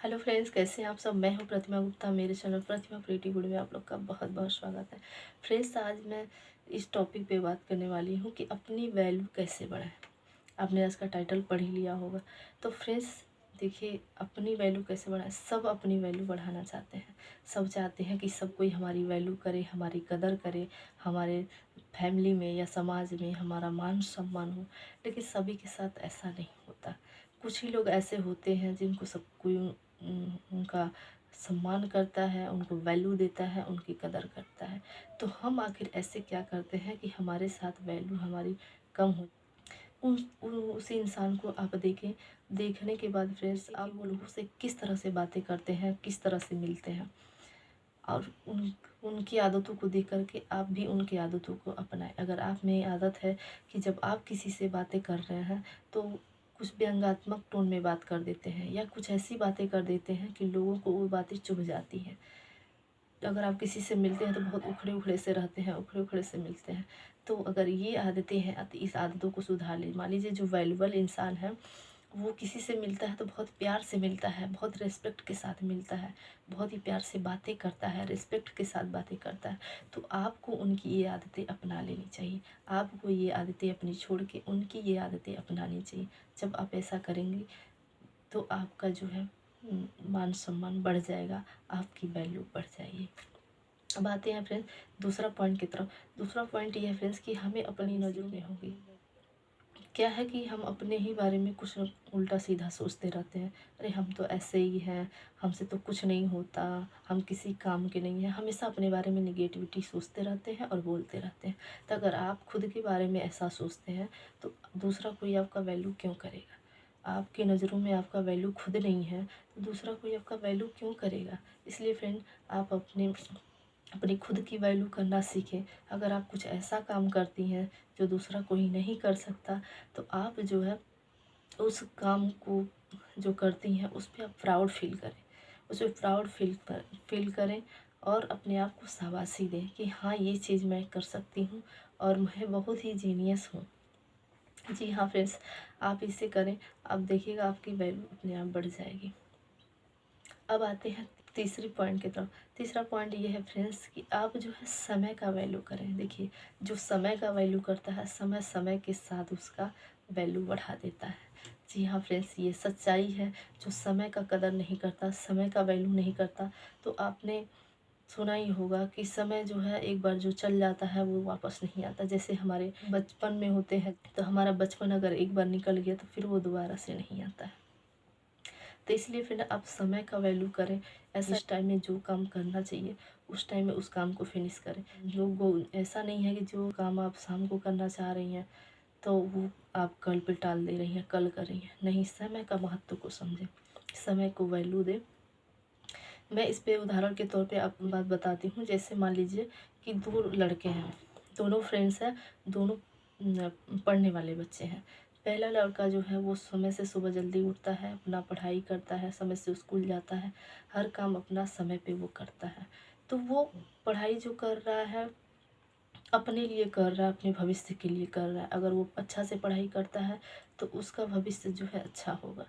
Hello friends, कैसे हैं आप सब। मैं हूं प्रतिमा गुप्ता। मेरे चैनल प्रतिमा प्रीटी गुड में आप लोग का बहुत बहुत स्वागत है। फ्रेंड्स, आज मैं इस टॉपिक पे बात करने वाली हूं कि अपनी वैल्यू कैसे बढ़ाएं। आपने आज का टाइटल पढ़ ही लिया होगा। तो फ्रेंड्स देखिए, अपनी वैल्यू कैसे बढ़ाएं। सब अपनी वैल्यू बढ़ाना चाहते हैं। सब चाहते हैं कि सब कोई हमारी वैल्यू करे, हमारी कदर करे, हमारे फैमिली में या समाज में हमारा मान सम्मान हो। लेकिन सभी के साथ ऐसा नहीं होता। कुछ ही लोग ऐसे होते हैं जिनको सब कोई उनका सम्मान करता है, उनको वैल्यू देता है, उनकी कदर करता है। तो हम आखिर ऐसे क्या करते हैं कि हमारे साथ वैल्यू हमारी कम हो। उसी इंसान को आप देखें, देखने के बाद फ्रेंड्स आप वो लोगों से किस तरह से बातें करते हैं, किस तरह से मिलते हैं, और उनकी आदतों को देख करके आप भी उनकी आदतों को अपनाएं। अगर आप में आदत है कि जब आप किसी से बातें कर रहे हैं तो कुछ व्यंग्यात्मक टोन में बात कर देते हैं या कुछ ऐसी बातें कर देते हैं कि लोगों को वो बातें चुभ जाती हैं। अगर आप किसी से मिलते हैं तो बहुत उखड़े उखड़े से रहते हैं, उखड़े उखड़े से मिलते हैं। तो अगर ये आदतें हैं तो इस आदतों को सुधार लीजिए। मान लीजिए जो वैल्यूबल इंसान है वो किसी से मिलता है तो बहुत प्यार से मिलता है, बहुत रिस्पेक्ट के साथ मिलता है, बहुत ही प्यार से बातें करता है, रिस्पेक्ट के साथ बातें करता है। तो आपको उनकी ये आदतें अपना लेनी चाहिए। आपको ये आदतें अपनी छोड़ के उनकी ये आदतें अपनानी चाहिए। जब आप ऐसा करेंगे तो आपका जो है मान सम्मान बढ़ जाएगा, आपकी वैल्यू बढ़ जाएगी। अब आते हैं फ्रेंड्स दूसरा पॉइंट की तरफ। दूसरा पॉइंट ये है फ्रेंड्स कि हमें अपनी नज़रों में होगी क्या है कि हम अपने ही बारे में कुछ उल्टा सीधा सोचते रहते हैं। अरे हम तो ऐसे ही हैं, हमसे तो कुछ नहीं होता, हम किसी काम के नहीं हैं। हमेशा अपने बारे में निगेटिविटी सोचते रहते हैं और बोलते रहते हैं। तो अगर आप खुद के बारे में ऐसा सोचते हैं तो दूसरा कोई आपका वैल्यू क्यों करेगा। आपकी नज़रों में आपका वैल्यू खुद नहीं है तो दूसरा कोई आपका वैल्यू क्यों करेगा। इसलिए फ्रेंड, आप अपनी खुद की वैल्यू करना सीखें। अगर आप कुछ ऐसा काम करती हैं जो दूसरा कोई नहीं कर सकता तो आप जो है उस काम को जो करती हैं उस पर आप प्राउड फील करें, उस पर प्राउड फील करें और अपने आप को शाबाशी दें कि हाँ, ये चीज़ मैं कर सकती हूँ और मैं बहुत ही जीनियस हूँ। जी हाँ फ्रेंड्स, आप इसे करें, आप देखिएगा आपकी वैल्यू अपने आप बढ़ जाएगी। अब आते हैं तीसरी पॉइंट की तरफ। तीसरा पॉइंट ये है फ्रेंड्स कि आप जो है समय का वैल्यू करें। देखिए, जो समय का वैल्यू करता है, समय समय के साथ उसका वैल्यू बढ़ा देता है। जी हाँ फ्रेंड्स, ये सच्चाई है। जो समय का कदर नहीं करता, समय का वैल्यू नहीं करता, तो आपने सुना ही होगा कि समय जो है एक बार जो चल जाता है वो वापस नहीं आता। जैसे हमारे बचपन में होते हैं तो हमारा बचपन अगर एक बार निकल गया तो फिर वो दोबारा से नहीं आता है। तो इसलिए फिर आप समय का वैल्यू करें। ऐसा इस टाइम में जो काम करना चाहिए उस टाइम में उस काम को फिनिश करें। ऐसा नहीं है कि जो काम आप शाम को करना चाह रही हैं तो वो आप कल पे टाल दे रही हैं, कल कर रही हैं। नहीं, समय का महत्व को समझें, समय को वैल्यू दें। मैं इस पे उदाहरण के तौर पे आपको बात बताती हूँ। जैसे मान लीजिए कि दो लड़के हैं, दोनों फ्रेंड्स हैं, दोनों पढ़ने वाले बच्चे हैं। पहला लड़का जो है वो समय से सुबह जल्दी उठता है, अपना पढ़ाई करता है, समय से स्कूल जाता है, हर काम अपना समय पे वो करता है। तो वो पढ़ाई जो कर रहा है अपने लिए कर रहा है, अपने भविष्य के लिए कर रहा है। अगर वो अच्छा से पढ़ाई करता है तो उसका भविष्य जो है अच्छा होगा।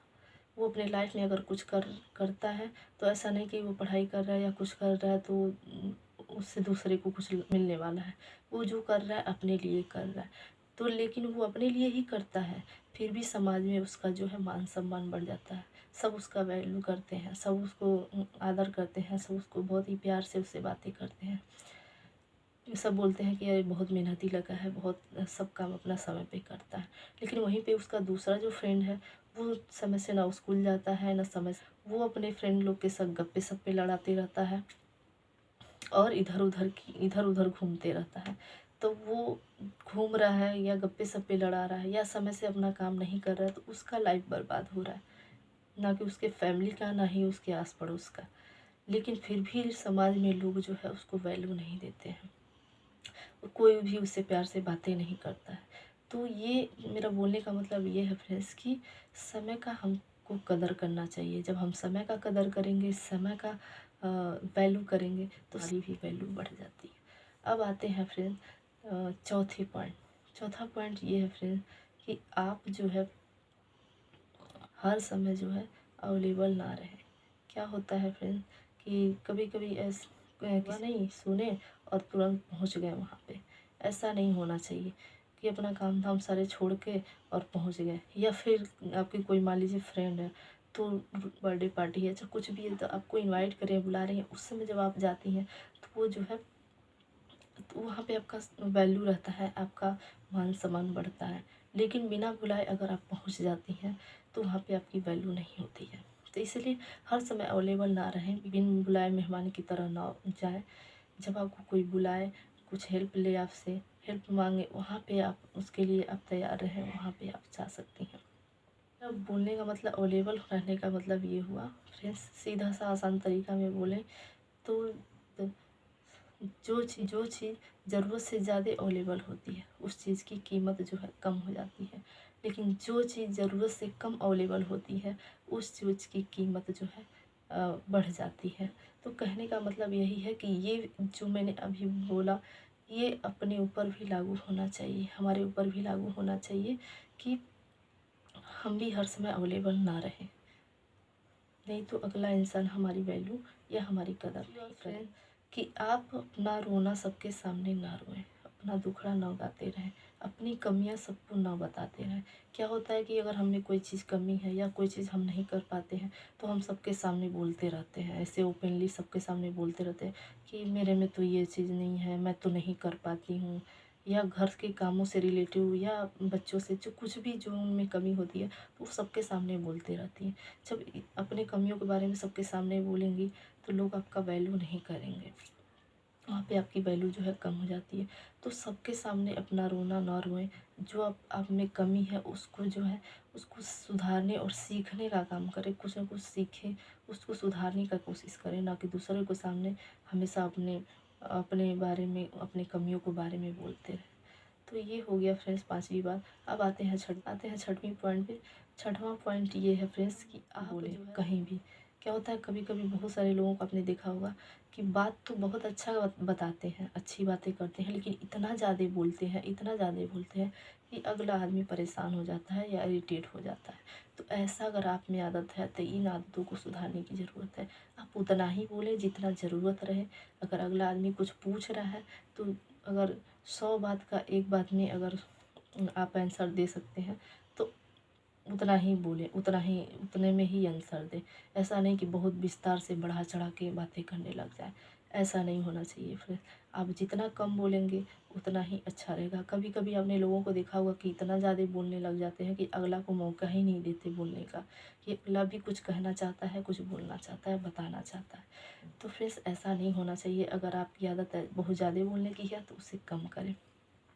वो अपने लाइफ में अगर कुछ करता है तो ऐसा नहीं कि वो पढ़ाई कर रहा है या कुछ कर रहा है तो उससे दूसरे को कुछ मिलने वाला है। वो जो कर रहा है अपने लिए कर रहा है। तो लेकिन वो अपने लिए ही करता है, फिर भी समाज में उसका जो है मान सम्मान बढ़ जाता है। सब उसका वैल्यू करते हैं, सब उसको आदर करते हैं, सब उसको बहुत ही प्यार से उससे बातें करते हैं। सब बोलते हैं कि यार बहुत मेहनती लगा है, बहुत सब काम अपना समय पे करता है। लेकिन वहीं पे उसका दूसरा जो फ्रेंड है वो समय से ना स्कूल जाता है ना समय से, वो अपने फ्रेंड लोग के साथ गप्पे सप्पे लड़ाते रहता है और इधर उधर घूमते रहता है। तो वो घूम रहा है या गप्पे सप्पे लड़ा रहा है या समय से अपना काम नहीं कर रहा है तो उसका लाइफ बर्बाद हो रहा है, ना कि उसके फैमिली का, ना ही उसके आस पड़ोस का। लेकिन फिर भी समाज में लोग जो है उसको वैल्यू नहीं देते हैं, कोई भी उससे प्यार से बातें नहीं करता है। तो ये मेरा बोलने का मतलब ये है फ्रेंड्स कि समय का हमको कदर करना चाहिए। जब हम समय का कदर करेंगे, समय का वैल्यू करेंगे तो हमारी भी वैल्यू बढ़ जाती है। अब आते हैं फ्रेंड चौथे पॉइंट। चौथा पॉइंट ये है फ्रेंड कि आप जो है हर समय जो है अवेलेबल ना रहें। क्या होता है फ्रेंड्स कि कभी कभी ऐसा नहीं सुने और तुरंत पहुंच गए वहाँ पे। ऐसा नहीं होना चाहिए कि अपना काम धाम सारे छोड़ के और पहुंच गए। या फिर आपकी कोई मान लीजिए फ्रेंड है तो बर्थडे पार्टी है चाहे कुछ भी है तो आपको इनवाइट करें बुला रही हैं, उस समय जब आप जाती हैं तो वो जो है तो वहाँ पे आपका वैल्यू रहता है, आपका मान सम्मान बढ़ता है। लेकिन बिना बुलाए अगर आप पहुँच जाती हैं तो वहाँ पे आपकी वैल्यू नहीं होती है। तो इसलिए हर समय अवेलेबल ना रहें, बिन बुलाए मेहमान की तरह ना जाए। जब आपको कोई बुलाए, कुछ हेल्प ले आपसे, हेल्प मांगे, वहाँ पे आप उसके लिए आप तैयार रहें, वहाँ पे आप जा सकती हैं। अब बोलने का मतलब अवेलेबल रहने का मतलब ये हुआ फ्रेंड्स, सीधा सा आसान तरीका में बोलें तो जो चीज़ ज़रूरत से ज़्यादा अवेलेबल होती है उस चीज़ की कीमत जो है कम हो जाती है। लेकिन जो चीज़ ज़रूरत से कम अवेलेबल होती है उस चीज़ की कीमत जो है बढ़ जाती है। तो कहने का मतलब यही है कि ये जो मैंने अभी बोला ये अपने ऊपर भी लागू होना चाहिए, हमारे ऊपर भी लागू होना चाहिए कि हम भी हर समय अवेलेबल ना रहें, नहीं तो अगला इंसान हमारी वैल्यू या हमारी कदर नहीं करे। कि आप अपना रोना सबके सामने ना रोएं, अपना दुखड़ा ना गाते रहें, अपनी कमियां सबको ना बताते रहें। क्या होता है कि अगर हमें कोई चीज़ कमी है या कोई चीज़ हम नहीं कर पाते हैं तो हम सबके सामने बोलते रहते हैं, ऐसे ओपनली सबके सामने बोलते रहते हैं कि मेरे में तो ये चीज़ नहीं है, मैं तो नहीं कर पाती हूँ। या घर के कामों से रिलेटिव या बच्चों से जो कुछ भी जो उनमें कमी होती है तो वो सबके सामने बोलते रहती हैं। जब अपने कमियों के बारे में सबके सामने बोलेंगी तो लोग आपका वैल्यू नहीं करेंगे, वहाँ पे आपकी वैल्यू जो है कम हो जाती है। तो सबके सामने अपना रोना ना रोएं, जो आप में कमी है उसको जो है उसको सुधारने और सीखने का काम करें, कुछ ना कुछ सीखें, उसको सुधारने का कोशिश करें, ना कि दूसरे के सामने हमेशा अपने अपने बारे में अपनी कमियों के बारे में बोलते रहें। तो ये हो गया फ्रेंड्स पांचवी बात। अब आते हैं छठवीं पॉइंट पे। छठवां पॉइंट ये है फ्रेंड्स कि आप बोले कहीं भी। क्या होता है कभी कभी बहुत सारे लोगों को आपने देखा होगा कि बात तो बहुत अच्छा बताते हैं, अच्छी बातें करते हैं, लेकिन इतना ज़्यादा बोलते हैं कि अगला आदमी परेशान हो जाता है या इरिटेट हो जाता है। तो ऐसा अगर आप में आदत है तो इन आदतों को सुधारने की ज़रूरत है। आप उतना ही बोलें जितना ज़रूरत रहे। अगर अगला आदमी कुछ पूछ रहा है तो अगर 100 बात का एक बात में अगर आप आंसर दे सकते हैं तो उतना ही बोलें, उतने में ही आंसर दें। ऐसा नहीं कि बहुत विस्तार से बढ़ा चढ़ा के बातें करने लग जाए, ऐसा नहीं होना चाहिए। फिर आप जितना कम बोलेंगे उतना ही अच्छा रहेगा। कभी कभी आपने लोगों को देखा होगा कि इतना ज़्यादा बोलने लग जाते हैं कि अगला को मौका ही नहीं देते बोलने का, कि अगला भी कुछ कहना चाहता है, कुछ बोलना चाहता है, बताना चाहता है। तो फ्रेंड्स ऐसा नहीं होना चाहिए। अगर आपकी आदत है बहुत ज़्यादा बोलने की है तो उसे कम करें।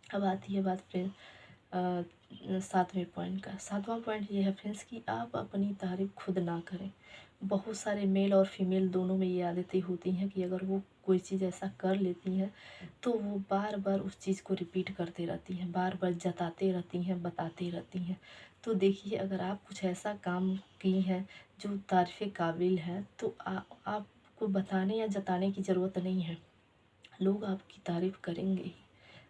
अब आती है बात फ्रेंड्स सातवें पॉइंट का। सातवां पॉइंट ये है फ्रेंड्स कि आप अपनी तारीफ खुद ना करें। बहुत सारे मेल और फीमेल दोनों में ये आदतें होती हैं कि अगर वो कोई चीज़ ऐसा कर लेती हैं तो वो बार बार उस चीज़ को रिपीट करते रहती हैं, बार बार जताते रहती हैं, बताते रहती हैं। तो देखिए अगर आप कुछ ऐसा काम की हैं जो तारीफ़ काबिल है तो आपको बताने या जताने की ज़रूरत नहीं है, लोग आपकी तारीफ़ करेंगे ही।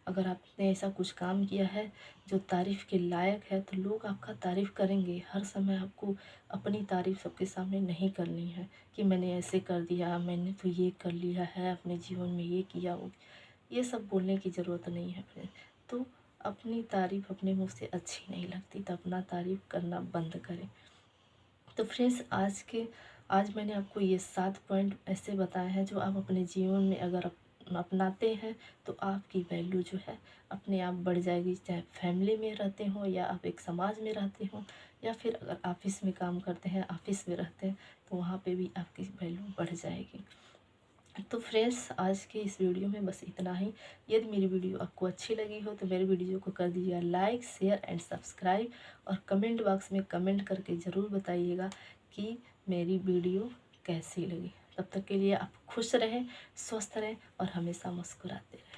अगर आपने ऐसा कुछ काम किया है जो तारीफ़ के लायक है तो लोग आपका तारीफ़ करेंगे। हर समय आपको अपनी तारीफ़ सबके सामने नहीं करनी है कि मैंने ऐसे कर दिया, मैंने तो ये कर लिया है, अपने जीवन में ये किया, वो ये सब बोलने की ज़रूरत नहीं है फ्रेंड। तो अपनी तारीफ़ अपने मुँह से अच्छी नहीं लगती तो अपना तारीफ़ करना बंद करें। तो फ्रेंड्स आज मैंने आपको ये 7 पॉइंट ऐसे बताए हैं जो आप अपने जीवन में अगर अपनाते हैं तो आपकी वैल्यू जो है अपने आप बढ़ जाएगी। चाहे फैमिली में रहते हों या आप एक समाज में रहते हों या फिर अगर ऑफिस में काम करते हैं, ऑफिस में रहते हैं तो वहाँ पे भी आपकी वैल्यू बढ़ जाएगी। तो फ्रेंड्स आज के इस वीडियो में बस इतना ही। यदि मेरी वीडियो आपको अच्छी लगी हो तो मेरे वीडियो को कर दीजिएगा लाइक, शेयर एंड सब्सक्राइब और कमेंट बॉक्स में कमेंट करके ज़रूर बताइएगा कि मेरी वीडियो कैसी लगी। तब तक के लिए आप खुश रहें, स्वस्थ रहें और हमेशा मुस्कुराते रहें।